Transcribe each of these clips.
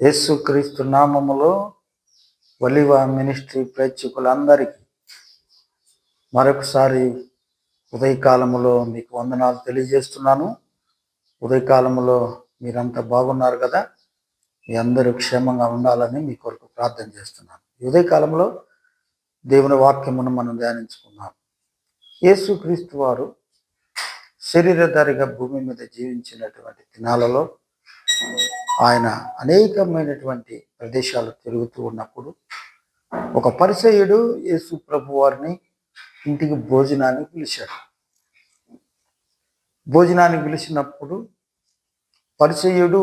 యేసుక్రీస్తు నామములో ఒలివ మినిస్ట్రీ ప్రేక్షకులందరికీ మరొకసారి ఉదయకాలములో మీకు వందనాలు తెలియజేస్తున్నాను. ఉదయకాలములో మీరంతా బాగున్నారు కదా? మీ అందరూ క్షేమంగా ఉండాలని మీ కొరకు ప్రార్థన చేస్తున్నాను. ఈ ఉదయకాలంలో దేవుని వాక్యమును మనం ధ్యానించుకున్నాం. యేసుక్రీస్తు వారు శరీరధారిగా భూమి మీద జీవించినటువంటి దినాలలో ఆయన అనేకమైనటువంటి ప్రదేశాలు తిరుగుతూ ఉన్నప్పుడు ఒక పరిసయ్యుడు యేసు ప్రభు వారిని ఇంటికి భోజనానికి పిలిచాడు. భోజనానికి పిలిచినప్పుడు పరిసయ్యుడు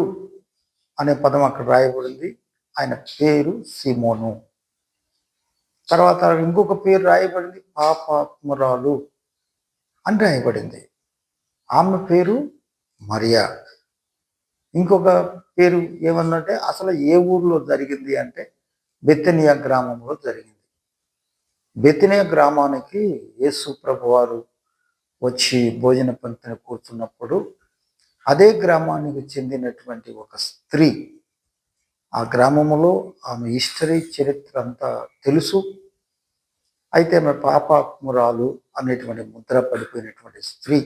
అనే పదం అక్కడ రాయబడింది. ఆయన పేరు సీమోను. తర్వాత ఇంకొక పేరు రాయబడింది, పాపాత్మురాలు అని రాయబడింది. ఆమె పేరు మరియా. ఇంకొక పేరు ఏమన్నంటే అసలు ఏ ఊర్లో జరిగింది అంటే బెతనియా గ్రామంలో జరిగింది. బెతనియా గ్రామానికి యేసు ప్రభు వారు వచ్చి భోజన పంక్తిని కూర్చున్నప్పుడు అదే గ్రామానికి చెందినటువంటి ఒక స్త్రీ, ఆ గ్రామంలో ఆమె హిస్టరీ చరిత్ర అంతా తెలుసు. అయితే ఆమె పాపాత్మురాలు అనేటువంటి ముద్ర పడిపోయినటువంటి స్త్రీ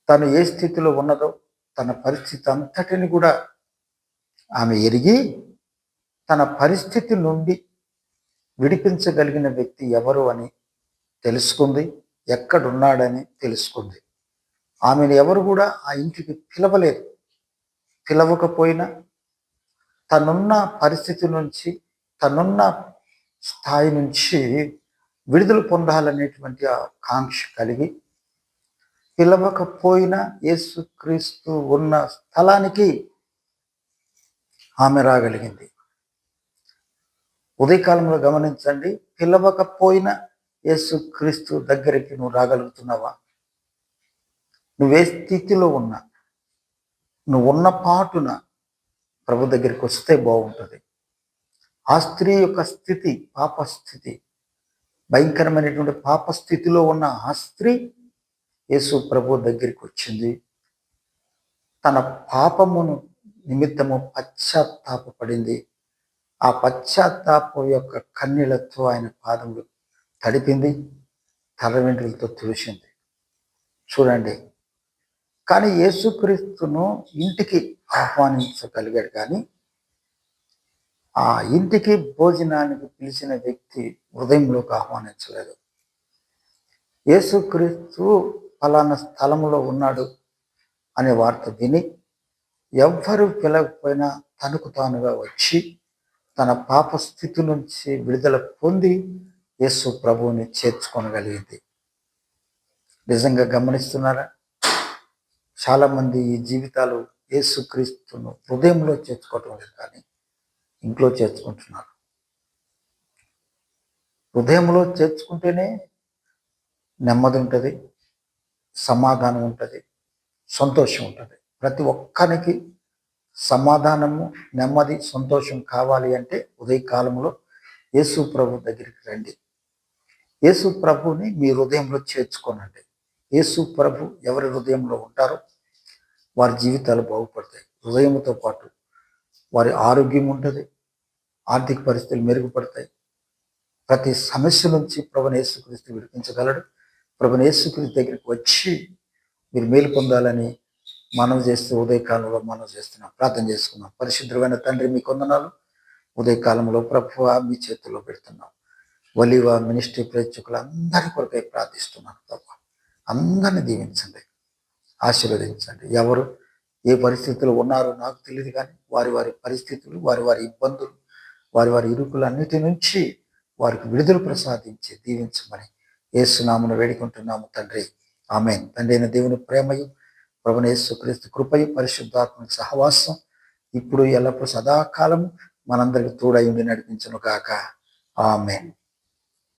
తను ఏ స్థితిలో ఉన్నదో తన పరిస్థితి అంతటిని కూడా ఆమె ఎరిగి తన పరిస్థితి నుండి విడిపించగలిగిన వ్యక్తి ఎవరు అని తెలుసుకుంది, ఎక్కడున్నాడని తెలుసుకుంది. ఆమెను ఎవరు కూడా ఆ ఇంటికి పిలవలేదు. పిలవకపోయినా తనున్న పరిస్థితి నుంచి, తనున్న స్థాయి నుంచి విడుదల పొందాలనేటువంటి ఆకాంక్ష కలిగి పిలవకపోయినా యేసుక్రీస్తు ఉన్న స్థలానికి ఆమె రాగలిగింది. ఉదయకాలంలో గమనించండి, పిలవకపోయినా యేసుక్రీస్తు దగ్గరికి నువ్వు రాగలుగుతున్నావా? నువ్వే స్థితిలో ఉన్నా, నువ్వు ఉన్న పాటున ప్రభు దగ్గరికి వస్తే బాగుంటుంది. ఆ స్త్రీ యొక్క స్థితి పాపస్థితి, భయంకరమైనటువంటి పాపస్థితిలో ఉన్న ఆ స్త్రీ యేసు ప్రభు దగ్గరికి వచ్చింది. తన పాపమును నిమిత్తము పశ్చాత్తాపపడింది. ఆ పశ్చాత్తాపం యొక్క కన్నీళ్లతో ఆయన పాదములు తడిపింది, తల వెంట్రులతో తుడిచింది. చూడండి, కానీ యేసుక్రీస్తును ఇంటికి ఆహ్వానించగలిగాడు, కానీ ఆ ఇంటికి భోజనానికి పిలిచిన వ్యక్తి హృదయంలోకి ఆహ్వానించలేదు. యేసుక్రీస్తు ఫలానా స్థలంలో ఉన్నాడు అనే వార్త విని ఎవ్వరూ పిలవకపోయినా తనకు తానుగా వచ్చి తన పాప స్థితి నుంచి విడుదల పొంది యేసు ప్రభువుని చేర్చుకొనగలిగింది. నిజంగా గమనిస్తున్నారా? చాలామంది ఈ జీవితాలు యేసుక్రీస్తును హృదయంలో చేర్చుకోవటం లేదు, కానీ ఇంట్లో చేర్చుకుంటున్నారు. హృదయంలో చేర్చుకుంటేనే నెమ్మది ఉంటుంది, సమాధానం ఉంటుంది, సంతోషం ఉంటుంది. ప్రతి ఒక్కరికి సమాధానము, నెమ్మది, సంతోషం కావాలి అంటే ఉదయకాలంలో యేసు ప్రభు దగ్గరికి రండి. యేసు ప్రభుని మీ హృదయంలో చేర్చుకోనండి. యేసు ప్రభు ఎవరి హృదయంలో ఉంటారో వారి జీవితాలు బాగుపడతాయి. హృదయంతో పాటు వారి ఆరోగ్యం ఉంటుంది, ఆర్థిక పరిస్థితులు మెరుగుపడతాయి. ప్రతి సమస్య నుంచి ప్రభుని యేసుక్రీస్తు విడిపించగలడు. ప్రభుని యేసుక్రీస్తు దగ్గరికి వచ్చి మీరు మేలు పొందాలని మనం చేస్తూ ఉదయకాలంలో మనం చేస్తున్నాం. ప్రార్థన చేసుకున్నాం. పరిశుద్ధమైన తండ్రి, మీ వందనాలు. ఉదయకాలంలో ప్రభువా మీ చేతుల్లో పెడుతున్నాం. ఒలివ మినిస్ట్రీ ప్రేక్షకులందరి కొరకై ప్రార్థిస్తున్నాను. ప్రభు అందరిని దీవించండి, ఆశీర్వదించండి. ఎవరు ఏ పరిస్థితుల్లో ఉన్నారో నాకు తెలియదు, కానీ వారి వారి పరిస్థితులు, వారి వారి ఇబ్బందులు, వారి వారి ఇరుకులన్నిటి నుంచి వారికి విడుదల ప్రసాదించి దీవించమని యేసునామమున వేడుకుంటున్నాము తండ్రి. ఆమేన్. తండ్రి అయిన దేవుని ప్రేమయు, ప్రభువైన యేసుక్రీస్తు కృపయు, పరిశుద్ధాత్మ సహవాసం ఇప్పుడు ఎల్లప్పుడూ సదాకాలం మనందరికి తోడై ఉండి నడిపించును గాక. ఆమేన్.